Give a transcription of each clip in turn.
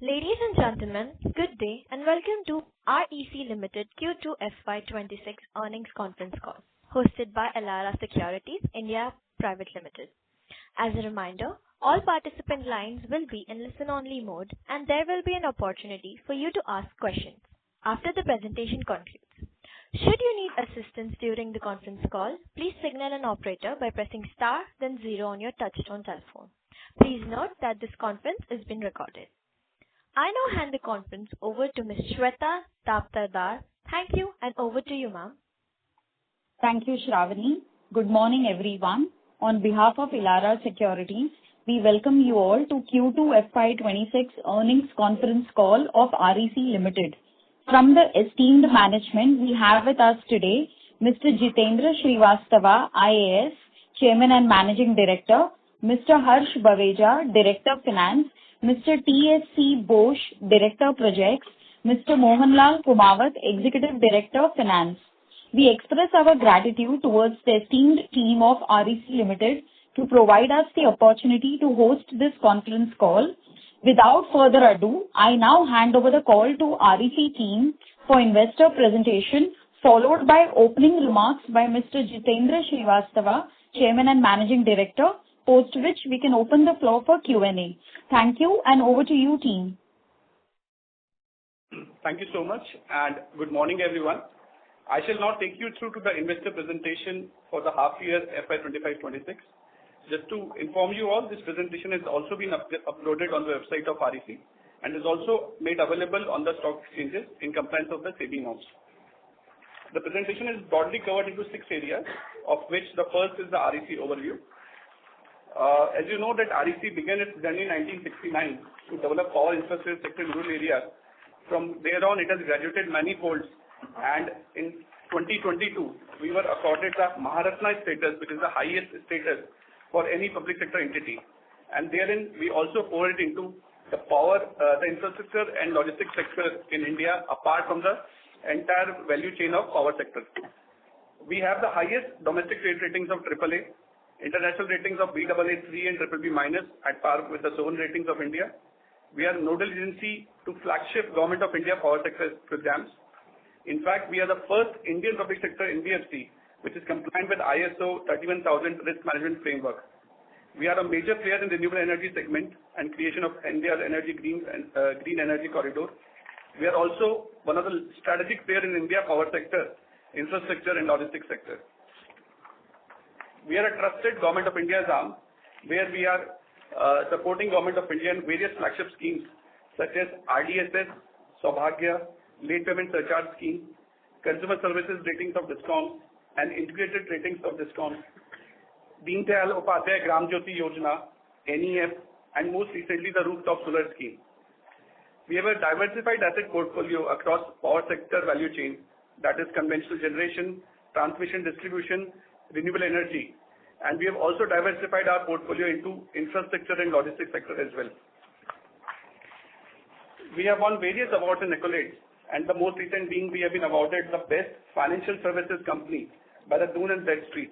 Ladies and gentlemen, good day and welcome to REC Limited Q2 FY26 earnings conference call, hosted by Elara Securities India Private Limited. As a reminder, all participant lines will be in listen-only mode, and there will be an opportunity for you to ask questions after the presentation concludes. Should you need assistance during the conference call, please signal an operator by pressing star then zero on your touchtone telephone. Please note that this conference is being recorded. I now hand the conference over to Ms. Shweta Daptardar. Thank you, and over to you, ma'am. Thank you, Shravani. Good morning, everyone. On behalf of Elara Securities, we welcome you all to Q2 FY26 earnings conference call of REC Limited. From the esteemed management, we have with us today Mr. Jitendra Srivastava, IAS, Chairman and Managing Director, Mr. Harsh Baweja, Director of Finance, Mr. T.S.C. Bose, Director of Projects, Mr. Mohanlal Kumawat, Executive Director of Finance. We express our gratitude towards the esteemed team of REC Limited to provide us the opportunity to host this conference call. Without further ado, I now hand over the call to REC team for investor presentation, followed by opening remarks by Mr. Jitendra Srivastava, Chairman and Managing Director, post which we can open the floor for Q&A. Thank you, and over to you, team. Thank you so much, and good morning, everyone. I shall now take you through to the investor presentation for the half year FY25-26. Just to inform you all, this presentation has also been uploaded on the website of REC and is also made available on the stock exchanges in compliance of the SEBI norms. The presentation is broadly covered into 6 areas, of which the first is the REC overview. As you know that REC began its journey in 1969 to develop power infrastructure sector in rural areas. From there on, it has graduated many folds, and in 2022, we were accorded the Maharatna status, which is the highest status for any public sector entity. And therein, we also poured into the power, the infrastructure and logistics sector in India, apart from the entire value chain of power sector. We have the highest domestic trade ratings of AAA, international ratings of Baa3 and BBB- at par with the sovereign ratings of India. We are nodal agency to flagship Government of India power sector programs. In fact, we are the first Indian public sector NBFC which is compliant with ISO 31000 risk management framework. We are a major player in the renewable energy segment and creation of India's green energy corridor. We are also one of the strategic players in India power sector, infrastructure and logistics sector. We are a trusted Government of India's arm, where we are supporting Government of India in various flagship schemes such as RDSS, Saubhagya, Late Payment Surcharge Scheme, Consumer Services Ratings of DISCOMs, and Integrated Ratings of DISCOMs, Deen Dayal Upadhyaya Gram Jyoti Yojana, NEF, and most recently the Rooftop Solar Scheme. We have a diversified asset portfolio across power sector value chain, that is conventional generation, transmission, distribution, renewable energy, and we have also diversified our portfolio into infrastructure and logistics sector as well. We have won various awards and accolades, and the most recent being we have been awarded the Best Financial Services Company by the Dun & Bradstreet.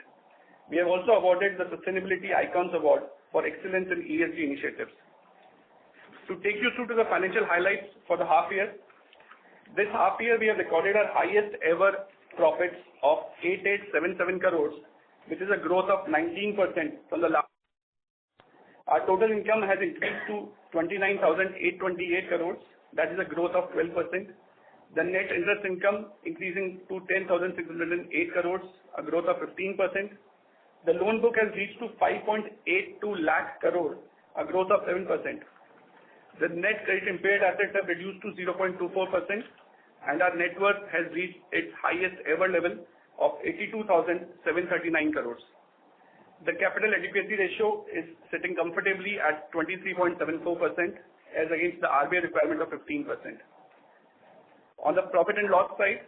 We have also awarded the Sustainability Icons Award for excellence in ESG initiatives. To take you through to the financial highlights for the half year, this half year we have recorded our highest ever profits of 8877 crores, which is a growth of 19% from the last. Our total income has increased to 29,828 crores, that is a growth of 12%. The net interest income increasing to 10,608 crores, a growth of 15%. The loan book has reached to 5.82 lakh crore, a growth of 7%. The net credit impaired assets have reduced to 0.24%, and our net worth has reached its highest ever level of 82,739 crores. The capital adequacy ratio is sitting comfortably at 23.74% as against the RBI requirement of 15%. On the profit and loss side,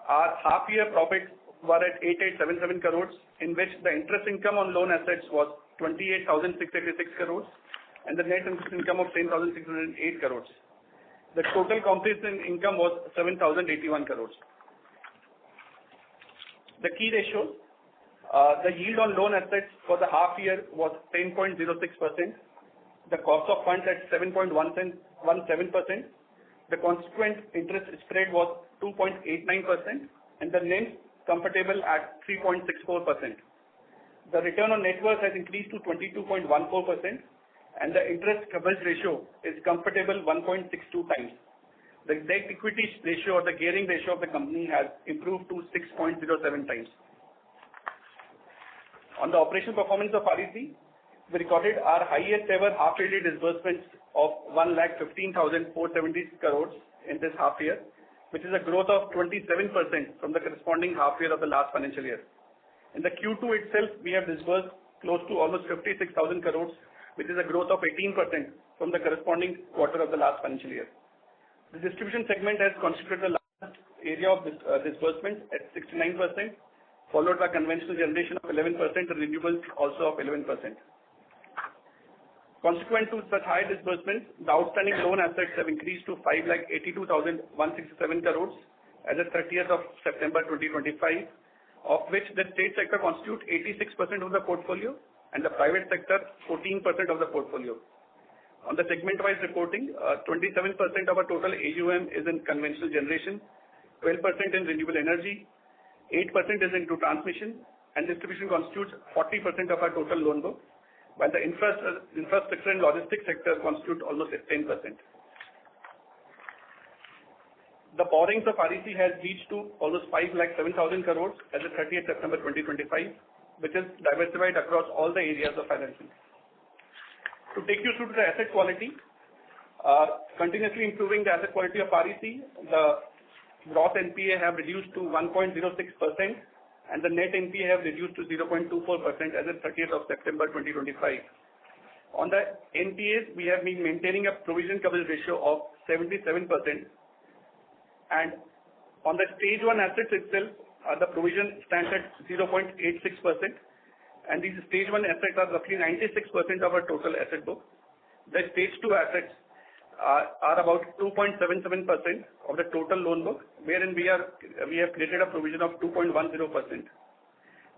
our half year profits were at 8877 crores, in which the interest income on loan assets was 28,686 crores and the net interest income of 10,608 crores. The total comprehensive income was 7,081 crores. The key ratios, the yield on loan assets for the half year was 10.06%. The cost of funds at 7.17%, 0.17%. The consequent interest spread was 2.89%, and the NIM comfortable at 3.64%. The return on net worth has increased to 22.14%, and the interest coverage ratio is comfortable 1.62 times. The debt equity ratio or the gearing ratio of the company has improved to 6.07 times. On the operational performance of REC, we recorded our highest ever half-yearly disbursements of 1,15,470 crores in this half year, which is a growth of 27% from the corresponding half year of the last financial year. In the Q2 itself, we have disbursed close to almost 56,000 crores, which is a growth of 18% from the corresponding quarter of the last financial year. The distribution segment has constituted the largest area of disbursement at 69%, followed by conventional generation of 11% and renewables also of 11%. Consequent to such high disbursements, the outstanding loan assets have increased to 5,82,167 crores as of 30th of September 2025, of which the state sector constitutes 86% of the portfolio and the private sector 14% of the portfolio. On the segment-wise reporting, 27% of our total AUM is in conventional generation, 12% in renewable energy, 8% is into transmission, and distribution constitutes 40% of our total loan book, while the infrastructure and logistics sector constitute almost 10%. The borrowings of REC has reached to almost 5,07,000 crores as of 30th September 2025, which is diversified across all the areas of financing. To take you through to the asset quality, continuously improving the asset quality of REC, the gross NPA have reduced to 1.06%, and the net NPA have reduced to 0.24% as of 30th of September 2025. On the NPAs, we have been maintaining a provision coverage ratio of 77%, and on the stage 1 assets itself, the provision stands at 0.86%, and these stage 1 assets are roughly 96% of our total asset book. The stage 2 assets are about 2.77% of the total loan book, wherein we have created a provision of 2.10%.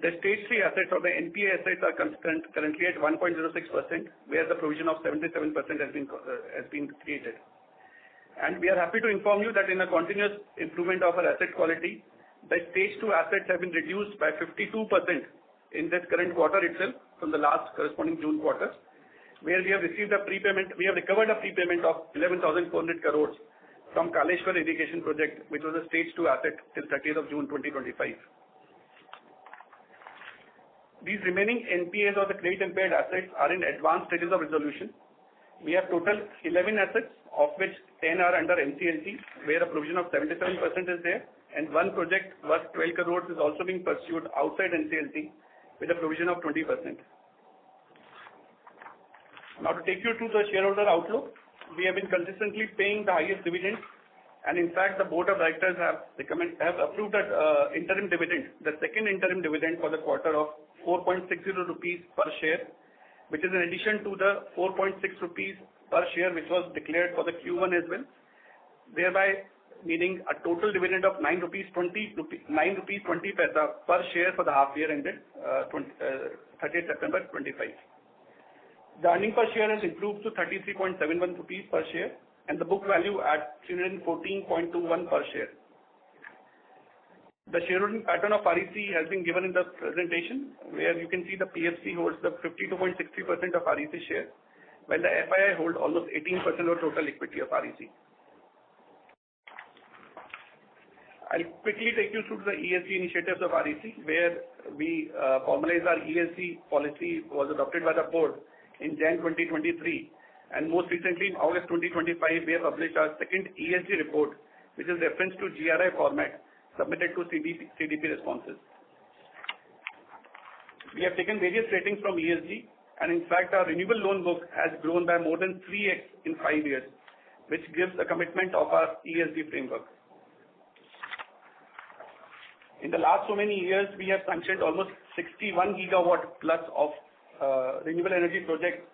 The stage 3 assets or the NPA assets are currently at 1.06%, where the provision of 77% has been created. And we are happy to inform you that in a continuous improvement of our asset quality, the stage 2 assets have been reduced by 52% in this current quarter itself from the last corresponding June quarter, where we have recovered a prepayment of 11,400 crores from Kaleshwar Irrigation Project, which was a stage 2 asset till 30th of June 2025. These remaining NPAs or the credit impaired assets are in advanced stages of resolution. We have total 11 assets, of which 10 are under NCLT, where a provision of 77% is there, and one project worth 12 crores is also being pursued outside NCLT with a provision of 20%. Now, to take you through the shareholder outlook, we have been consistently paying the highest dividend, and in fact, the board of directors have approved that interim dividend, the second interim dividend for the quarter of 4.60 rupees per share, which is in addition to the 4.6 rupees per share which was declared for the Q1 as well, thereby meaning a total dividend of 9 rupees 20 per share for the half year ended 30th September 25. The earning per share has improved to 33.71 rupees per share, and the book value at 314.21 per share. The shareholding pattern of REC has been given in the presentation, where you can see the PFC holds the 52.60% of REC share, while the FII hold almost 18% of total equity of REC. I'll quickly take you through the ESG initiatives of REC, where we formalized our ESG policy was adopted by the board in January 2023, and most recently in August 2025, we have published our second ESG report, which is referenced to GRI format, submitted to CDP responses. We have taken various ratings from ESG, and in fact, our renewable loan book has grown by more than 3x in 5 years, which gives a commitment of our ESG framework. In the last so many years, we have sanctioned almost 61 gigawatt plus of renewable energy projects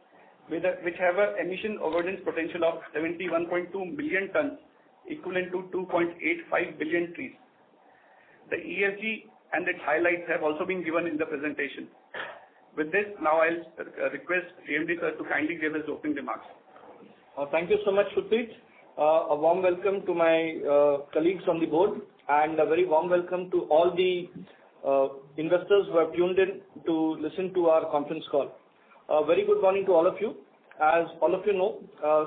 which have an emission avoidance potential of 71.2 million tons, equivalent to 2.85 billion trees. The ESG and its highlights have also been given in the presentation. With this, now I'll request CMD sir to kindly give his opening remarks. Thank you so much, Supreet. A warm welcome to my colleagues on the board, and a very warm welcome to all the investors who have tuned in to listen to our conference call. A very good morning to all of you. As all of you know,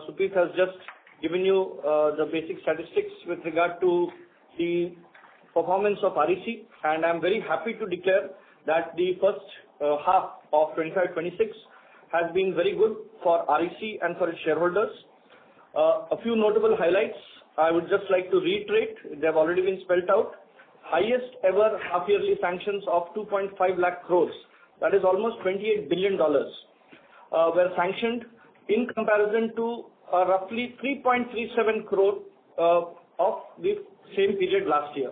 Supreet has just given you the basic statistics with regard to the performance of REC, and I'm very happy to declare that the first half of 25-26 has been very good for REC and for its shareholders. A few notable highlights I would just like to reiterate. They have already been spelled out. Highest ever half-yearly sanctions of 2.5 lakh crores, that is almost $28 billion, were sanctioned in comparison to roughly 3.37 crore of the same period last year.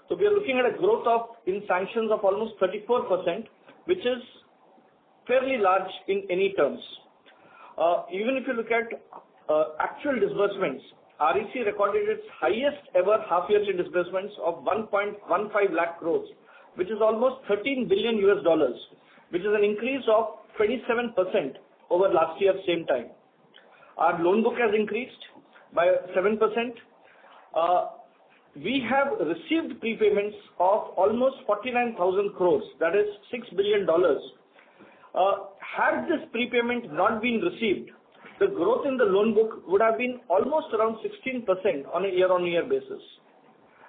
So we are looking at a growth in sanctions of almost 34%, which is fairly large in any terms. Even if you look at actual disbursements, REC recorded its highest ever half-yearly disbursements of 1.15 lakh crores, which is almost $13 billion, which is an increase of 27% over last year's same time. Our loan book has increased by 7%. We have received prepayments of almost 49,000 crores, that is $6 billion. Had this prepayment not been received, the growth in the loan book would have been almost around 16% on a year-on-year basis.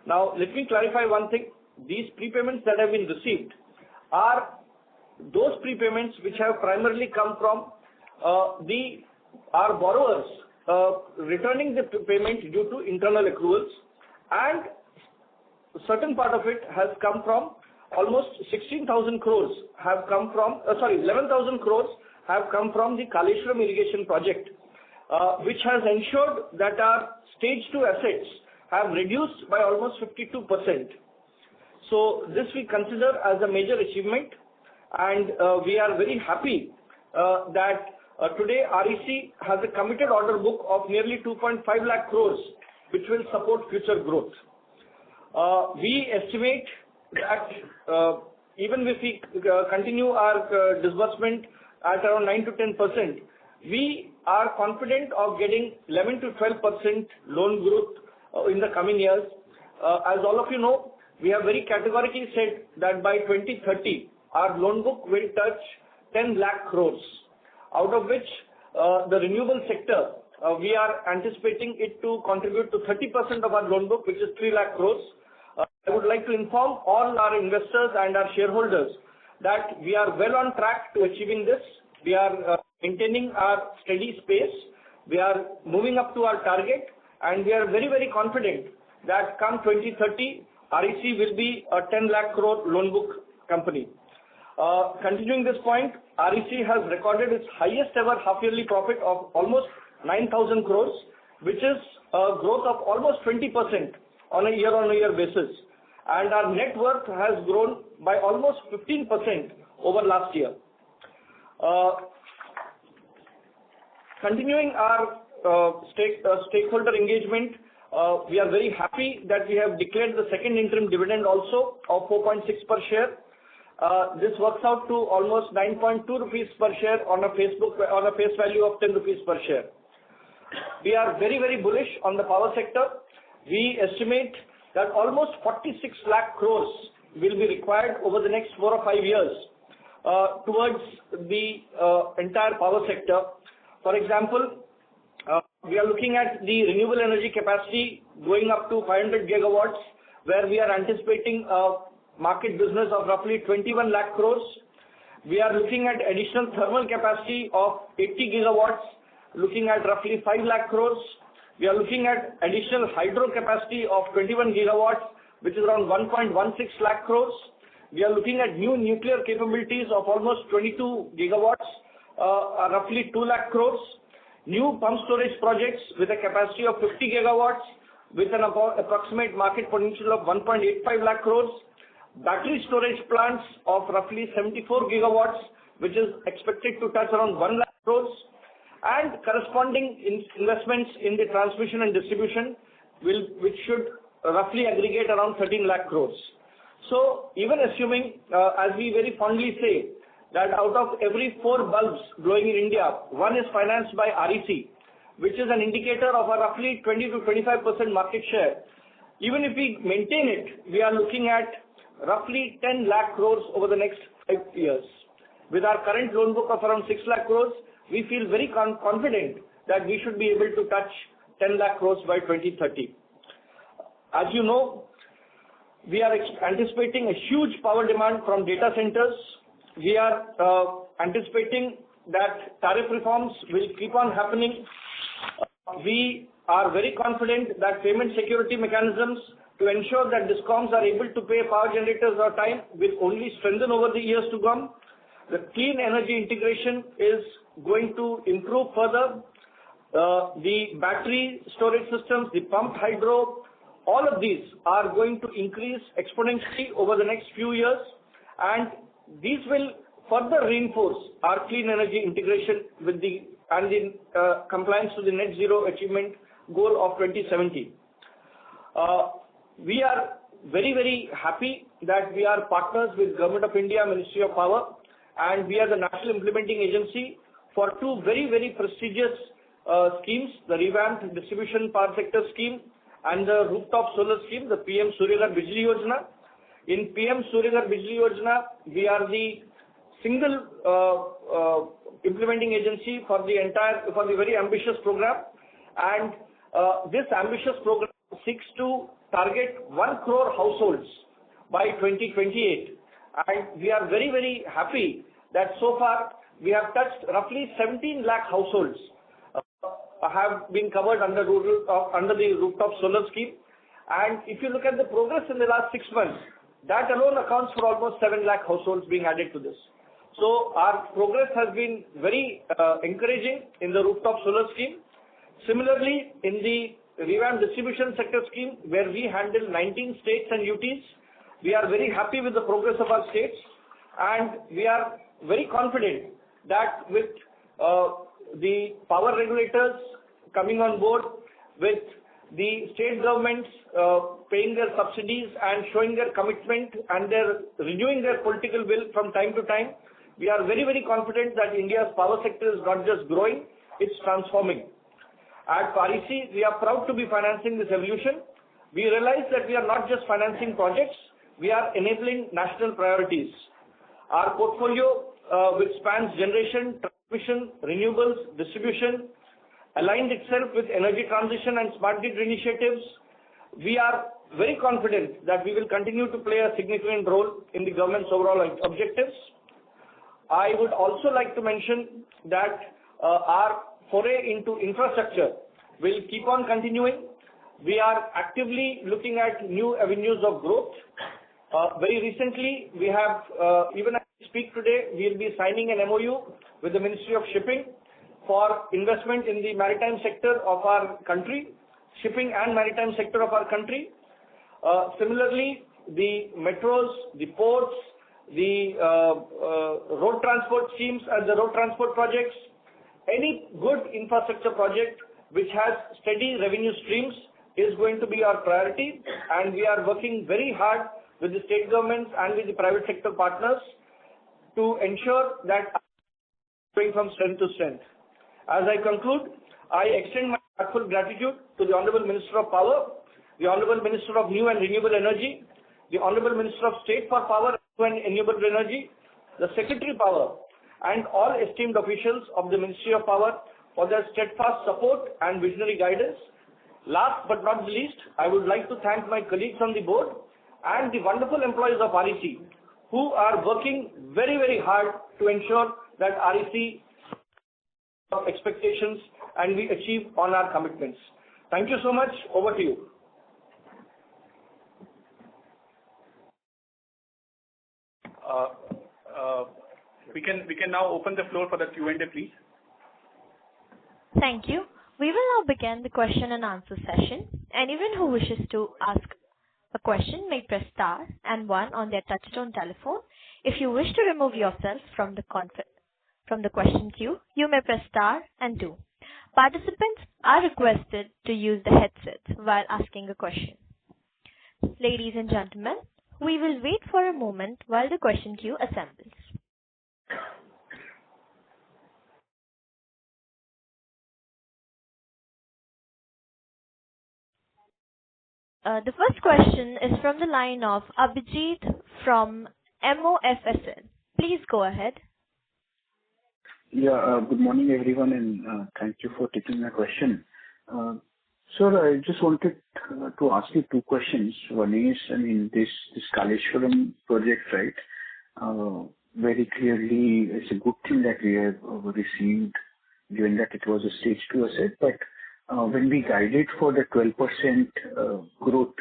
Now, let me clarify one thing. These prepayments that have been received are those prepayments which have primarily come from our borrowers returning the payment due to internal accruals, and a certain part of it has come from almost 16,000 crores have come from, 11,000 crores have come from the Kaleshwaram irrigation project, which has ensured that our stage 2 assets have reduced by almost 52%. So this we consider as a major achievement, and we are very happy that today REC has a committed order book of nearly 2.5 lakh crores, which will support future growth. We estimate that even if we continue our disbursement at around 9 to 10%, we are confident of getting 11 to 12% loan growth in the coming years. As all of you know, we have very categorically said that by 2030, our loan book will touch 10 lakh crores, out of which the renewable sector, we are anticipating it to contribute to 30% of our loan book, which is 3 lakh crores. I would like to inform all our investors and our shareholders that we are well on track to achieving this. We are maintaining our steady pace. We are moving up to our target, and we are very, very confident that come 2030, REC will be a 10 lakh crore loan book company. Continuing this point, REC has recorded its highest ever half-yearly profit of almost 9,000 crores, which is a growth of almost 20% on a year-on-year basis. And our net worth has grown by almost 15% over last year. Continuing our stakeholder engagement, we are very happy that we have declared the second interim dividend also of 4.6 per share. This works out to almost 9.2 rupees per share on a face value of 10 rupees per share. We are very, very bullish on the power sector. We estimate that almost 46 lakh crores will be required over the next 4 or 5 years towards the entire power sector. For example, we are looking at the renewable energy capacity going up to 500 gigawatts, where we are anticipating a market business of roughly 21 lakh crores. We are looking at additional thermal capacity of 80 gigawatts, looking at roughly 5 lakh crores. We are looking at additional hydro capacity of 21 gigawatts, which is around 1.16 lakh crores. We are looking at new nuclear capabilities of almost 22 gigawatts, roughly 2 lakh crores. New pump storage projects with a capacity of 50 gigawatts, with an approximate market potential of 1.85 lakh crores. Battery storage plants of roughly 74 gigawatts, which is expected to touch around 1 lakh crores. And corresponding investments in the transmission and distribution, which should roughly aggregate around 13 lakh crores. So even assuming, as we very fondly say, that out of every 4 bulbs glowing in India, 1 is financed by REC, which is an indicator of a roughly 20 to 25% market share, even if we maintain it, we are looking at roughly 10 lakh crores over the next 5 years. With our current loan book of around 6 lakh crores, we feel very confident that we should be able to touch 10 lakh crores by 2030. As you know, we are anticipating a huge power demand from data centers. We are anticipating that tariff reforms will keep on happening. We are very confident that payment security mechanisms to ensure that DISCOMs are able to pay power generators on time will only strengthen over the years to come. The clean energy integration is going to improve further. The battery storage systems, the pumped hydro, all of these are going to increase exponentially over the next few years, and these will further reinforce our clean energy integration with the compliance to the net zero achievement goal of 2070. We are very, very happy that we are partners with Government of India, Ministry of Power, and we are the national implementing agency for two very, very prestigious schemes, the revamped distribution power sector scheme and the rooftop solar scheme, the PM Surya Ghar Bijli Yojana. In PM Surya Ghar Bijli Yojana, we are the single implementing agency for the very ambitious program, and this ambitious program seeks to target 1 crore households by 2028, and we are very, very happy that so far we have touched roughly 17 lakh households have been covered under the rooftop solar scheme. And if you look at the progress in the last 6 months, that alone accounts for almost 7 lakh households being added to this. So our progress has been very encouraging in the rooftop solar scheme. Similarly, in the revamped distribution sector scheme, where we handle 19 states and UTs, we are very happy with the progress of our states, and we are very confident that with the power regulators coming on board, with the state governments paying their subsidies and showing their commitment and renewing their political will from time to time, we are very, very confident that India's power sector is not just growing, it's transforming. At REC, we are proud to be financing this evolution. We realize that we are not just financing projects, we are enabling national priorities. Our portfolio, which spans generation, transmission, renewables, distribution, aligned itself with energy transition and smart grid initiatives. We are very confident that we will continue to play a significant role in the government's overall objectives. I would also like to mention that our foray into infrastructure will keep on continuing. We are actively looking at new avenues of growth. Very recently, we have, even as we speak today, we will be signing an MOU with the Ministry of Shipping for investment in the maritime sector of our country, shipping and maritime sector of our country. Similarly, the metros, the ports, the road transport schemes and the road transport projects, any good infrastructure project which has steady revenue streams is going to be our priority, and we are working very hard with the state governments and with the private sector partners to ensure that going from strength to strength. As I conclude, I extend my heartfelt gratitude to the Honorable Minister of Power, the Honorable Minister of New and Renewable Energy, the Honorable Minister of State for Power and Renewable Energy, the Secretary Power, and all esteemed officials of the Ministry of Power for their steadfast support and visionary guidance. Last but not the least, I would like to thank my colleagues on the board and the wonderful employees of REC who are working very, very hard to ensure that REC expectations and we achieve on our commitments. Thank you so much. Over to you. We can now open the floor for the Q&A, please. Thank you. We will now begin the question and answer session. Anyone who wishes to ask a question may press star and 1 on their touchtone telephone. If you wish to remove yourself from the question queue, you may press star and 2. Participants are requested to use the headsets while asking a question. Ladies and gentlemen, we will wait for a moment while the question queue assembles. The first question is from the line of Abhijit from MOFSL. Please go ahead. Yeah, good morning, everyone, and thank you for taking my question. Sir, I just wanted to ask you two questions. One is, this Kaleshwaram project, right? Very clearly, it's a good thing that we have received, given that it was a stage 2 asset. But when we guided for the 12% growth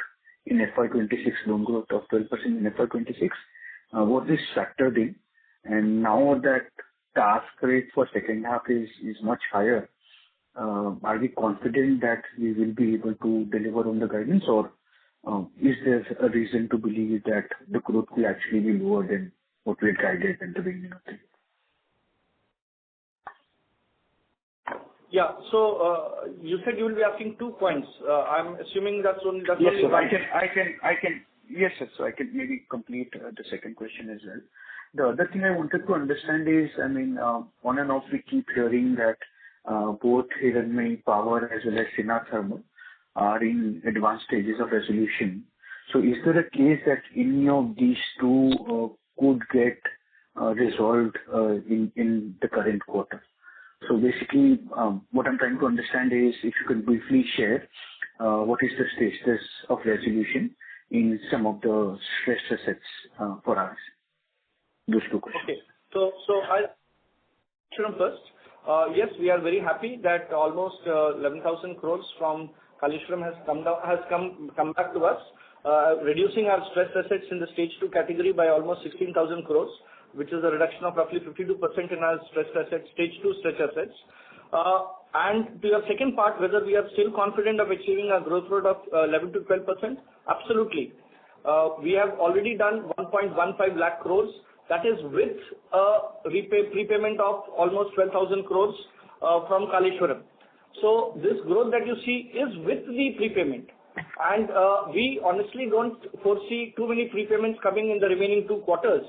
in FY26, loan growth of 12% in FY26, was this factored in? And now that the ask rate for second half is much higher, are we confident that we will be able to deliver on the guidance, or is there a reason to believe that the growth will actually be lower than what we had guided at the beginning of the year? Yeah. So you said you will be asking 2 points. I'm assuming that's only Yes, only sir. one. I can. Yes, sir. So I can maybe complete the second question as well. The other thing I wanted to understand is, on and off we keep hearing that both Hiranmaye Power as well as Sinnar Thermal are in advanced stages of resolution. So is there a case that any of these two could get resolved in the current quarter? So basically, what I'm trying to understand is if you could briefly share what is the status of resolution in some of the stress assets for us. Those two questions. Okay. So I'll first. Yes, we are very happy that almost 11,000 crores from Kaleshwaram has come back to us, reducing our stress assets in the stage 2 category by almost 16,000 crores, which is a reduction of roughly 52% in our stress assets, stage 2 stress assets. And to your second part, whether we are still confident of achieving a growth rate of 11 to 12%, absolutely. We have already done 1.15 lakh crores. That is with prepayment of almost 12,000 crores from Kaleshwaram. So this growth that you see is with the prepayment. And we honestly don't foresee too many prepayments coming in the remaining 2 quarters.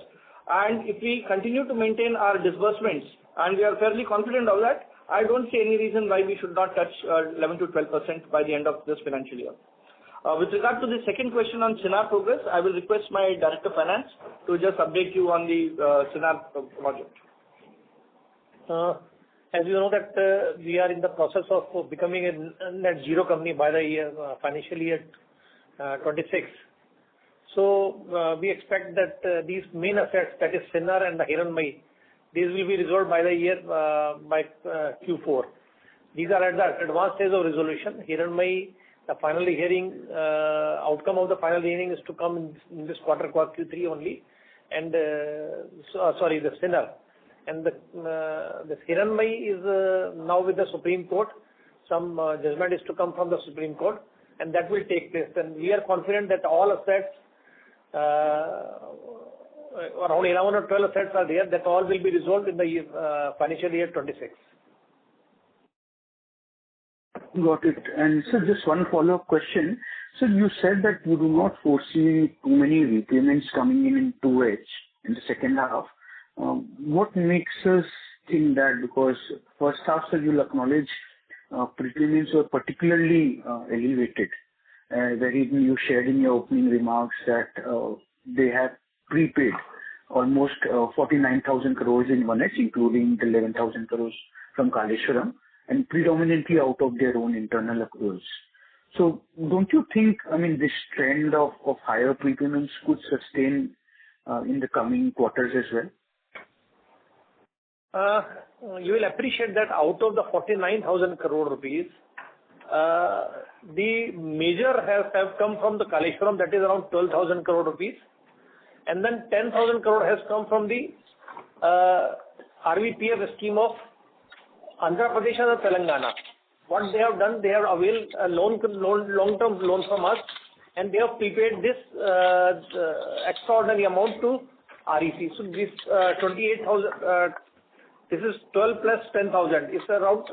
And if we continue to maintain our disbursements, and we are fairly confident of that, I don't see any reason why we should not touch 11 to 12% by the end of this financial year. With regard to the second question on Sinnar progress, I will request my Director of Finance to just update you on the Sinnar project. As you know that we are in the process of becoming a net zero company by the year financial year 26. So we expect that these main assets, that is Sinnar and the Hiranmaye, these will be resolved by the year by Q4. These are at the advanced stage of resolution. Hiranmaye, the final hearing, outcome of the final hearing is to come in this quarter Q3 only, and the Sinnar. And the Hiranmaye is now with the Supreme Court. Some judgment is to come from the Supreme Court, and that will take place. And we are confident that all assets, around 11 or 12 assets are there, that all will be resolved in the financial year 26. Got it. And sir, just one follow-up question. So you said that you do not foresee too many repayments coming in 2H in the second half. What makes us think that? Because first half, sir, you'll acknowledge prepayments were particularly elevated. Wherein you shared in your opening remarks that they have prepaid almost 49,000 crores in 1H, including the 11,000 crores from Kaleshwaram, and predominantly out of their own internal accruals. So don't you think, this trend of higher prepayments could sustain in the coming quarters as well? You will appreciate that out of the 49,000 crore rupees, the major have come from the Kaleshwaram, that is around 12,000 crore rupees. And then 10,000 crore has come from the RVPF scheme of Andhra Pradesh and Telangana. What they have done, they have availed a long-term loan from us, and they have prepaid this extraordinary amount to REC. So this 28,000, this is 12 plus 10,000. It's around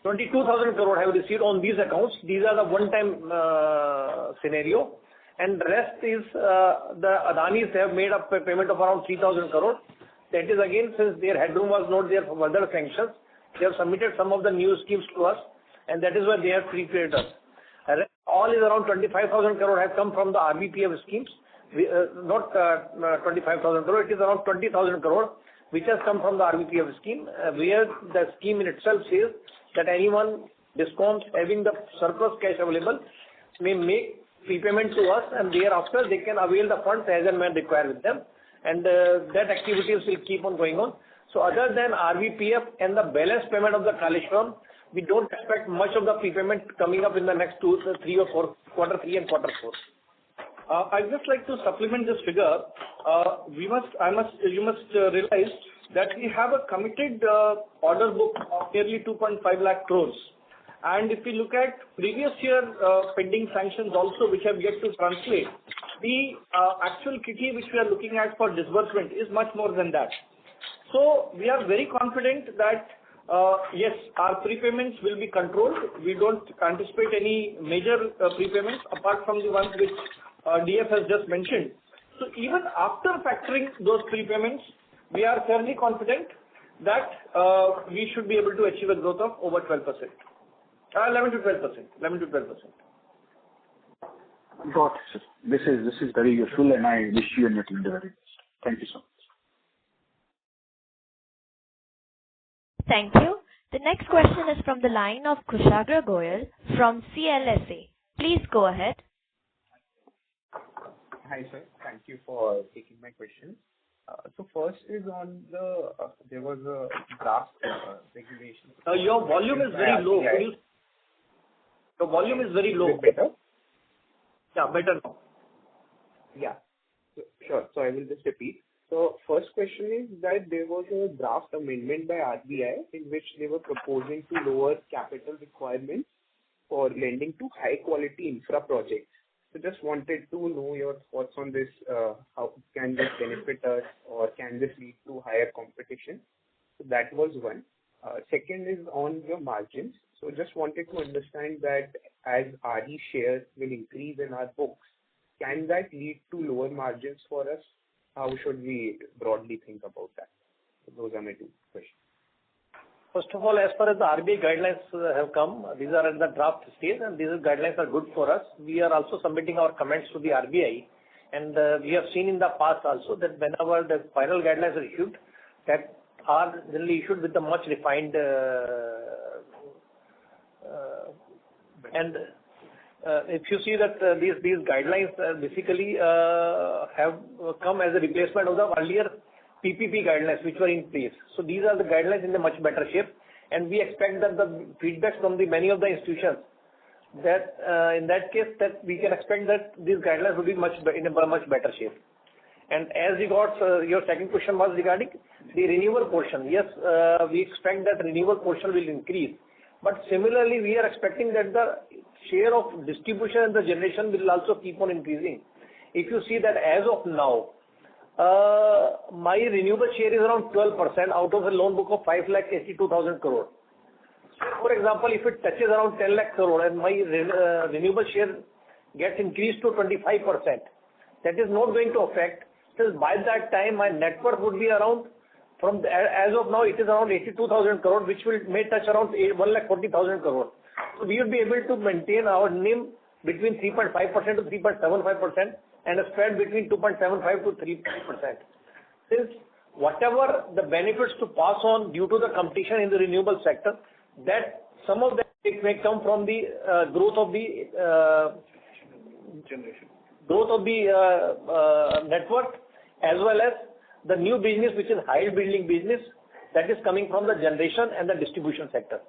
22,000 crore have received on these accounts. These are the one-time scenario. And the rest is the Adanis have made up a payment of around 3,000 crore. That is again, since their headroom was not there for further sanctions, they have submitted some of the new schemes to us, and that is why they have prepaid us. All is around 25,000 crore have come from the RBPF schemes. Not 25,000 crore, it is around 20,000 crore which has come from the RBPF scheme, where the scheme in itself says that anyone DISCOMs having the surplus cash available may make prepayment to us, and thereafter they can avail the funds as and when required with them, and that activities will keep on going on. So other than RBPF and the balance payment of the Kaleshwaram, we don't expect much of the prepayment coming up in the next 2, 3 or 4, quarter 3 and quarter 4. I'd just like to supplement this figure. You must realize that we have a committed order book of nearly 2.5 lakh crores. And if we look at previous year pending sanctions also, which have yet to translate, the actual kitty which we are looking at for disbursement is much more than that. So we are very confident that yes, our prepayments will be controlled. We don't anticipate any major prepayments apart from the ones which DF has just mentioned. So even after factoring those prepayments, we are fairly confident that we should be able to achieve a growth of over 12%. 11 to 12%. Got it, sir. This is very useful, and I wish you and your team the very best. Thank you so much. Thank you. The next question is from the line of Kushagra Goyal from CLSA. Please go ahead. Hi, sir. Thank you for taking my question. So first is on there was a draft regulation. Your volume is very low. Your volume is very low. Is it better? Yeah, better now. Yeah. Sure. So I will just repeat. So first question is that there was a draft amendment by RBI in which they were proposing to lower capital requirements for lending to high quality infra projects. So just wanted to know your thoughts on this. How can this benefit us, or can this lead to higher competition? So that was one. Second is on your margins. So just wanted to understand that as RE shares will increase in our books, can that lead to lower margins for us? How should we broadly think about that? So those are my two questions. First of all, as far as the RBI guidelines have come, these are at the draft stage, and these guidelines are good for us. We are also submitting our comments to the RBI, and we have seen in the past also that whenever the final guidelines are issued, that are generally issued with a much refined if you see that these guidelines basically have come as a replacement of the earlier PPP guidelines which were in place. So these are the guidelines in a much better shape, and we expect that the feedback from the many of the institutions that in that case that we can expect that these guidelines will be in a much better shape. And as regards your second question was regarding the renewable portion. Yes, we expect that renewable portion will increase, but similarly we are expecting that the share of distribution and the generation will also keep on increasing. If you see that as of now, my renewable share is around 12% out of a loan book of 5,82,000 crore. So for example, if it touches around 10 lakh crore and my renewable share gets increased to 25%, that is not going to affect. Till by that time, my net worth would be around, as of now, it is around 82,000 crore, which may touch around 1,40,000 crore. So we will be able to maintain our NIM between 3.5% to 3.75% and a spread between 2.75 to 3%. Since whatever the benefits to pass on due to the competition in the renewable sector, that some of that it may come from the growth of the Generation. Growth of the network, as well as the new business, which is high building business, that is coming from the generation and the distribution sector.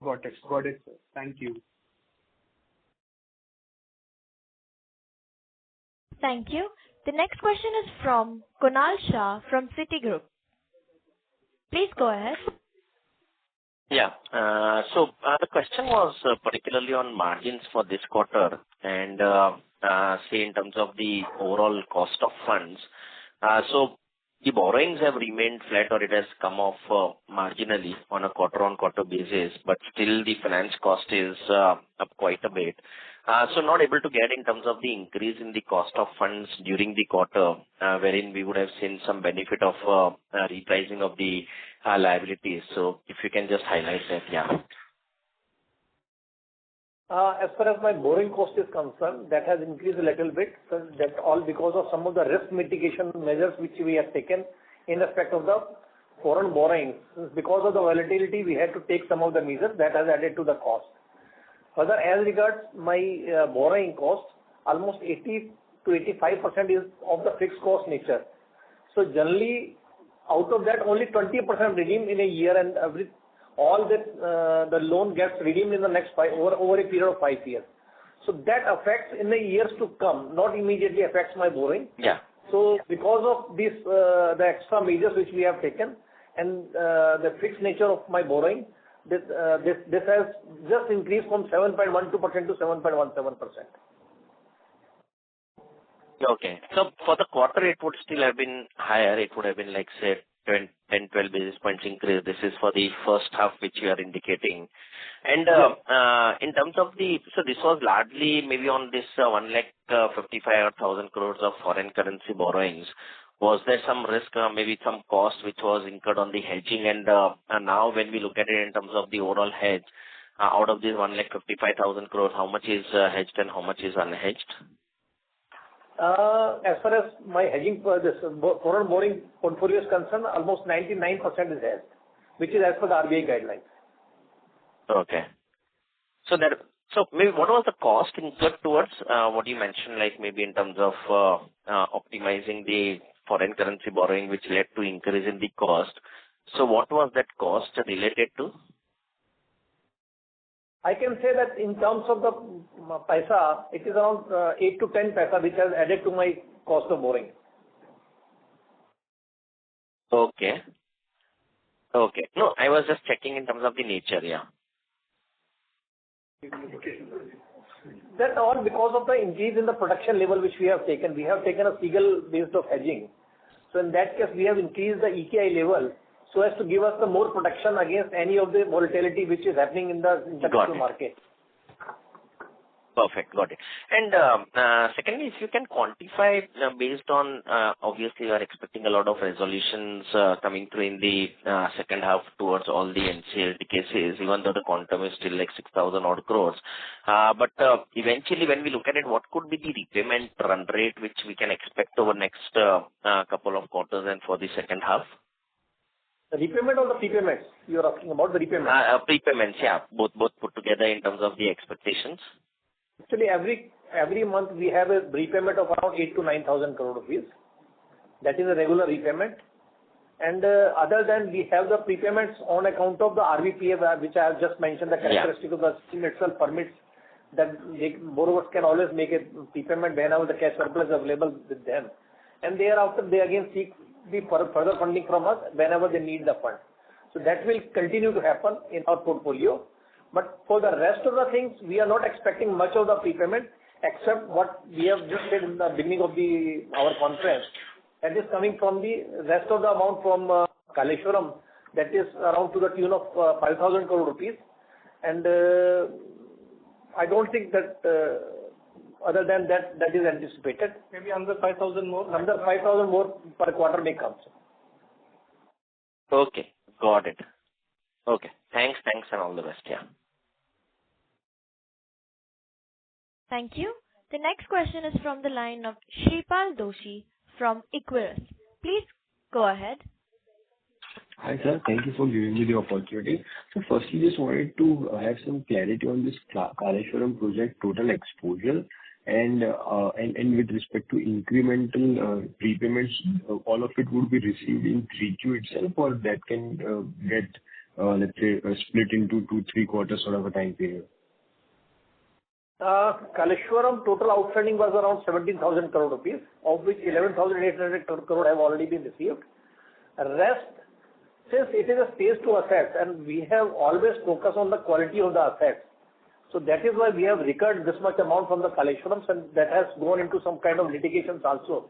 Got it, sir. Thank you. Thank you. The next question is from Kunal Shah from Citigroup. Please go ahead. Yeah. So the question was particularly on margins for this quarter and say in terms of the overall cost of funds. So the borrowings have remained flat, or it has come off marginally on a quarter-on-quarter basis, but still the finance cost is up quite a bit. So not able to get in terms of the increase in the cost of funds during the quarter, wherein we would have seen some benefit of repricing of the liabilities. So if you can just highlight that, yeah. As far as my borrowing cost is concerned, that has increased a little bit. So that all because of some of the risk mitigation measures which we have taken in respect of the foreign borrowings. Because of the volatility, we had to take some of the measures that has added to the cost. Further, as regards my borrowing cost, almost 80 to 85% is of the fixed cost nature. So generally, out of that, only 20% redeemed in a year, and all that the loan gets redeemed in the next over a period of 5 years. So that affects in the years to come, not immediately affects my borrowing. Yeah. So because of this, the extra measures which we have taken and the fixed nature of my borrowing, this has just increased from 7.12% to 7.17%. Okay. So for the quarter, it would still have been higher. It would have been like, say, 10, 12 basis points increase. This is for the first half, which you are indicating. And in terms of so this was largely maybe on this 1,55,000 crores of foreign currency borrowings. Was there some risk, maybe some cost which was incurred on the hedging? And now when we look at it in terms of the overall hedge, out of this 1,55,000 crores, how much is hedged and how much is unhedged? As far as my hedging for this foreign borrowing portfolio is concerned, almost 99% is hedged, which is as per the RBI guidelines. Okay. So maybe what was the cost incurred towards what you mentioned, like maybe in terms of optimizing the foreign currency borrowing, which led to increase in the cost. So what was that cost related to? I can say that in terms of the paisa, it is around 8 to 10 paisa, which has added to my cost of borrowing. Okay. Okay. No, I was just checking in terms of the nature, yeah. That all because of the increase in the production level which we have taken. We have taken a Seagull based of hedging. So in that case, we have increased the EKI level so as to give us the more protection against any of the volatility which is happening in the international market. Perfect. Got it. And secondly, if you can quantify based on, obviously you are expecting a lot of resolutions coming through in the second half towards all the NCLT cases, even though the quantum is still like 6,000 odd crores. But eventually when we look at it, what could be the repayment run rate which we can expect over next couple of quarters and for the second half? The repayment or the prepayments? You are asking about the repayments? Prepayments, yeah. Both put together in terms of the expectations. Actually, every month we have a repayment of around 8 to 9,000 crore rupees. That is a regular repayment. And other than we have the prepayments on account of the RVPF, which I have just mentioned, the characteristic of the scheme itself permits that borrowers can always make a prepayment whenever the cash surplus is available with them. And thereafter, they again seek the further funding from us whenever they need the fund. So that will continue to happen in our portfolio. But for the rest of the things, we are not expecting much of the prepayment except what we have just said in the beginning of our conference. That is coming from the rest of the amount from Kaleshwaram, that is around to the tune of 5,000 crore rupees. And I don't think that other than that is anticipated. Maybe another 5,000 more. Another 5,000 more per quarter may come. Okay, got it. Okay, thanks and all the best, yeah. Thank you. The next question is from the line of Shripal Doshi from Equirus. Please go ahead. Hi sir, thank you for giving me the opportunity. So firstly, just wanted to have some clarity on this Kaleshwaram project total exposure and with respect to incremental prepayments, all of it would be received in 3Q itself, or that can get let's say split into 2-3 quarters sort of a time period. Kaleshwaram total outstanding was around 17,000 crore rupees, of which 11,800 crore have already been received. Rest, since it is a stage 2 asset and we have always focused on the quality of the assets, so that is why we have recovered this much amount from the Kaleshwaram, and that has gone into some kind of litigations also.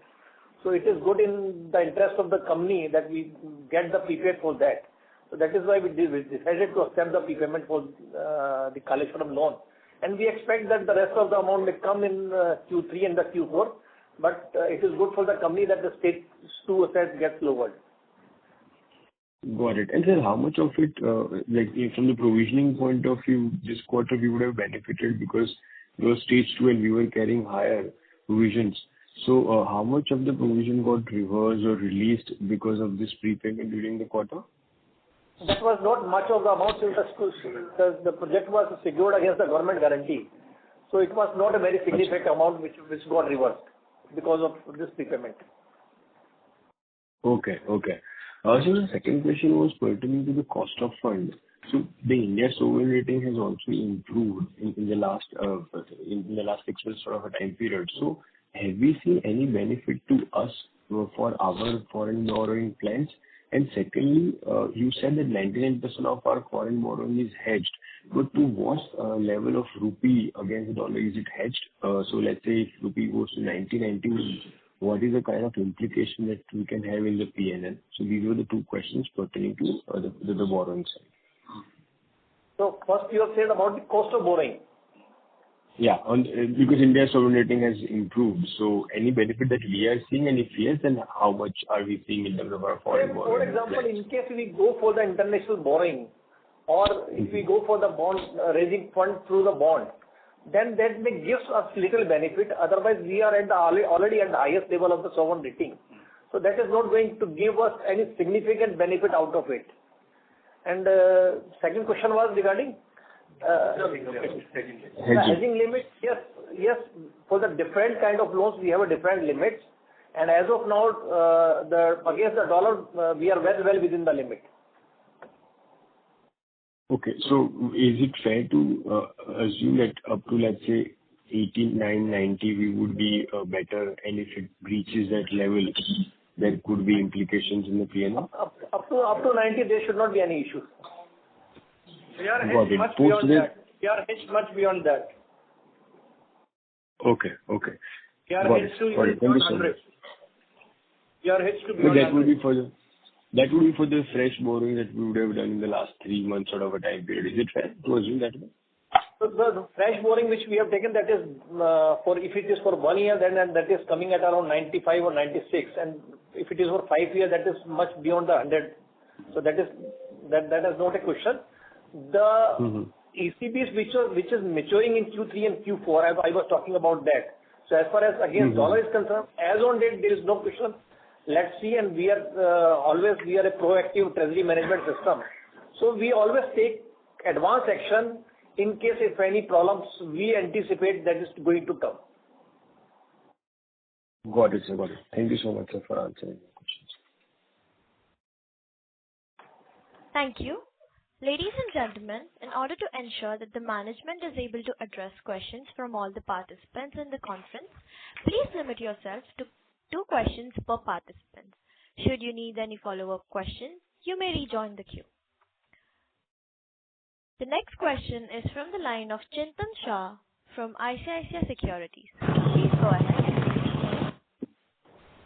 So it is good in the interest of the company that we get the prepaid for that. So that is why we decided to accept the prepayment for the Kaleshwaram loan. And we expect that the rest of the amount may come in Q3 and the Q4. But it is good for the company that the stage 2 asset gets lowered. Got it. And sir, how much of it, from the provisioning point of view, this quarter we would have benefited because it was stage 2 and we were carrying higher provisions. So, how much of the provision got reversed or released because of this prepayment during the quarter? That was not much of the amount since the project was secured against the government guarantee. So it was not a very significant amount which got reversed because of this prepayment. Okay. So the second question was pertaining to the cost of funds. So the India sovereign rating has also improved in the last 6 months sort of a time period. So have we seen any benefit to us for our foreign borrowing plans? And secondly, you said that 99% of our foreign borrowing is hedged, but to what level of rupee against the dollar is it hedged? So let's say if rupee goes to 90, what is the kind of implication that we can have in the P&L? So these were the two questions pertaining to the borrowing side. So first you have said about the cost of borrowing. Yeah, because India's sovereign rating has improved. So any benefit that we are seeing, and if yes, then how much are we seeing in terms of our foreign borrowing? For example, in case we go for the international borrowing, or if we go for the bond, raising fund through the bond, then that may give us little benefit. Otherwise, we are already at the highest level of the sovereign rating. So that is not going to give us any significant benefit out of it. And second question was regarding hedging limit. Yes. For the different kind of loans, we have a different limits. And as of now, against the dollar, we are well within the limit. Okay. So is it fair to assume that up to, let's say, 89.90, we would be better, and if it breaches that level, there could be implications in the P&L? Up to 90, there should not be any issues. We are hedged much beyond that. We are hedged much beyond that. Okay. We are hedged to beyond 100. We are hedged to beyond 100. That would be for the fresh borrowing that we would have done in the last 3 months sort of a time period. Is it fair to assume that way? So the fresh borrowing which we have taken, that is if it is for 1 year, then that is coming at around 95 or 96, and if it is for 5 years, that is much beyond the 100. So that is not a question. The ECBs which is maturing in Q3 and Q4, I was talking about that. So as far as against dollar is concerned, as on date there is no question. Let's see, and we are a proactive treasury management system. So we always take advance action in case if any problems we anticipate that is going to come. Got it, sir. Thank you so much, sir, for answering my questions. Thank you. Ladies and gentlemen, in order to ensure that the management is able to address questions from all the participants in the conference, please limit yourselves to 2 questions per participant. Should you need any follow-up questions, you may rejoin the queue. The next question is from the line of Chintan Shah from ICICI Securities. Please go ahead.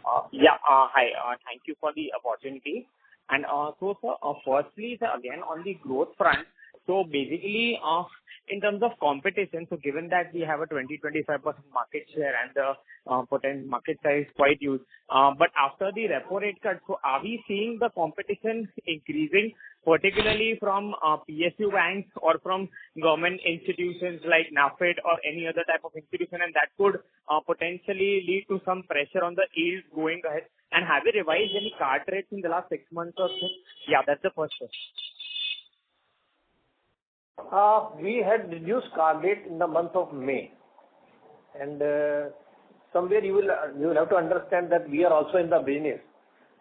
Hi. Thank you for the opportunity. And so, sir, firstly, sir, again, on the growth front, so basically, in terms of competition, so given that we have a 20-25% market share and the potential market size quite huge, but after the repo rate cut, so are we seeing the competition increasing, particularly from PSU banks or from government institutions like NAFED or any other type of institution, and that could potentially lead to some pressure on the yields going ahead? And have you revised any card rates in the last 6 months or so? Yeah, that's the first question. We had reduced card rate in the month of May, and somewhere you will have to understand that we are also in the business,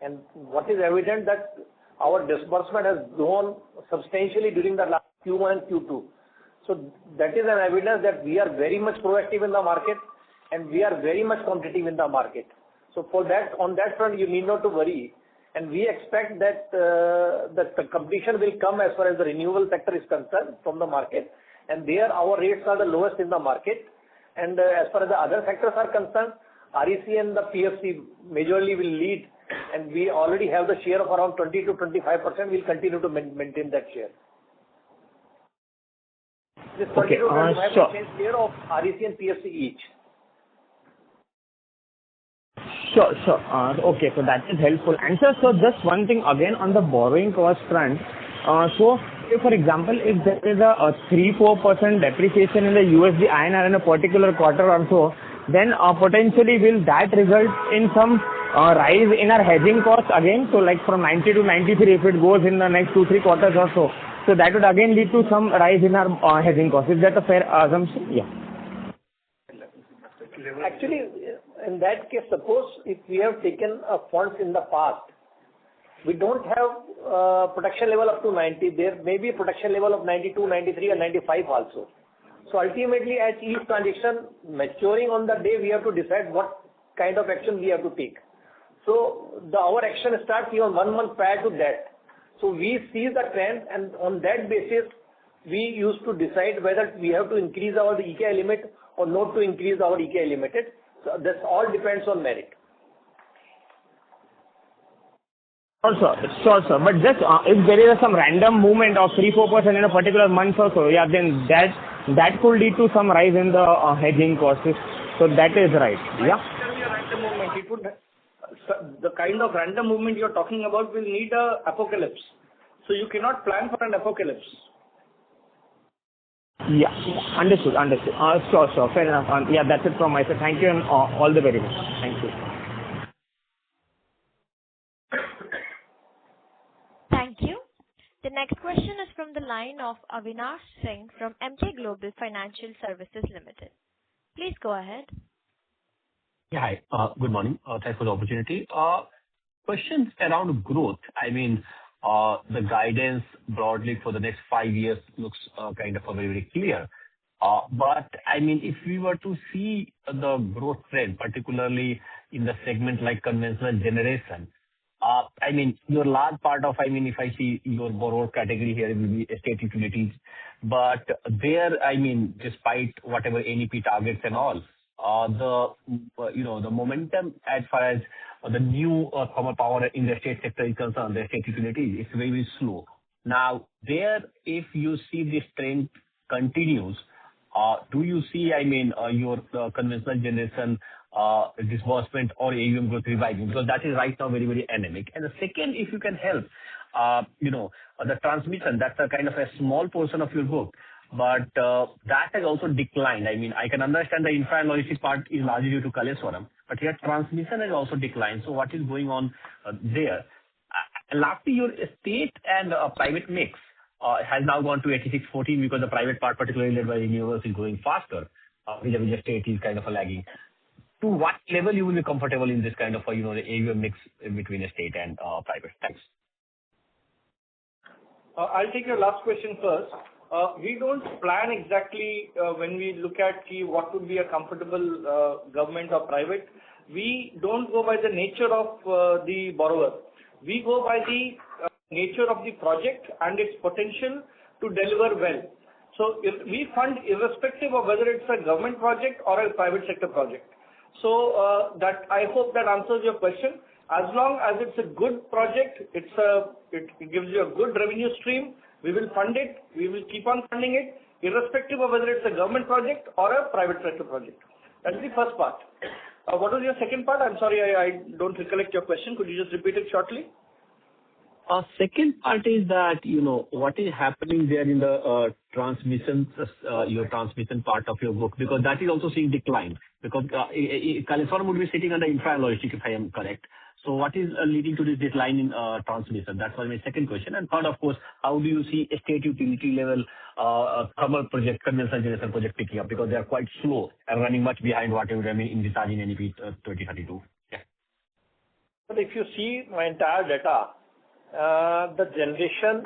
and what is evident that our disbursement has grown substantially during the last Q1 and Q2. So that is an evidence that we are very much proactive in the market, and we are very much competitive in the market. So for that, on that front, you need not to worry. And we expect that the competition will come as far as the renewable sector is concerned from the market. And there our rates are the lowest in the market. And as far as the other sectors are concerned, REC and the PFC majorly will lead. And we already have the share of around 20 to 25%. We'll continue to maintain that share. This 20 to 25% share of REC and PFC each. Sure. Okay, so that is helpful. And sir, so just one thing again on the borrowing cost front. So, say for example, if there is a 3-4% depreciation in the USD INR in a particular quarter or so, then potentially will that result in some rise in our hedging costs again? So like from 90 to 93 if it goes in the next 2-3 quarters or so. So that would again lead to some rise in our hedging costs. Is that a fair assumption? Yeah. Actually, in that case, suppose if we have taken funds in the past, we don't have production level up to 90. There may be a production level of 92, 93 and 95 also. So ultimately at each transaction maturing on the day, we have to decide what kind of action we have to take. So our action starts even 1 month prior to that. So we see the trend, and on that basis, we used to decide whether we have to increase our EKI limit or not to increase our EKI limited. So this all depends on merit. Sure, sir. But just if there is some random movement of 3-4% in a particular month or so, yeah, then that could lead to some rise in the hedging costs. So that is right. Yeah. Random movement. It would, the kind of random movement you're talking about will need a apocalypse. So you cannot plan for an apocalypse. Yeah. Understood. Sure. Fair enough. Yeah, that's it from my side. Thank you and all the very best. Thank you. Thank you. The next question is from the line of Avinash Singh from Emkay Global Financial Services Limited. Please go ahead. Yeah, hi. Good morning. Thanks for the opportunity. Questions around growth. I mean, the guidance broadly for the next 5 years looks kind of very, very clear. But I mean, if we were to see the growth trend, particularly in the segment like conventional generation, I mean, your large part of, I mean, if I see your borrower category here, it will be state utilities. But there, I mean, despite whatever NEP targets and all, the momentum as far as the new thermal power in the state sector is concerned, the state utilities, is very, very slow. Now, there, if you see this trend continues, do you see, I mean, your conventional generation disbursement or AUM growth reviving? Because that is right now very, very anemic. And the second, if you can help, the transmission, that's a kind of a small portion of your book, but that has also declined. I mean, I can understand the infra and logistics part is largely due to Kaleshwaram, but here transmission has also declined. So what is going on there? Lastly, your state and private mix has now gone to 86-14 because the private part, particularly led by renewables, is growing faster, which the state is kind of lagging. To what level you will be comfortable in this kind of, the AUM mix between state and private? Thanks. I'll take your last question first. We don't plan exactly when we look at what would be a comfortable government or private. We don't go by the nature of the borrower. We go by the nature of the project and its potential to deliver well. So if we fund irrespective of whether it's a government project or a private sector project. So that I hope that answers your question. As long as it's a good project, it gives you a good revenue stream, we will fund it, we will keep on funding it, irrespective of whether it's a government project or a private sector project. That's the first part. What was your second part? I'm sorry, I don't recollect your question. Could you just repeat it shortly? Second part is that, what is happening there in the transmission, your transmission part of your book, because that is also seeing decline. Because Kaleshwaram would be sitting under infra and logistics, if I am correct. So what is leading to this decline in transmission? That's my second question. And third, of course, how do you see a state utility level thermal project, conventional generation project picking up? Because they are quite slow and running much behind what you would in discharging NEP 2032. Yeah. But if you see my entire data, the generation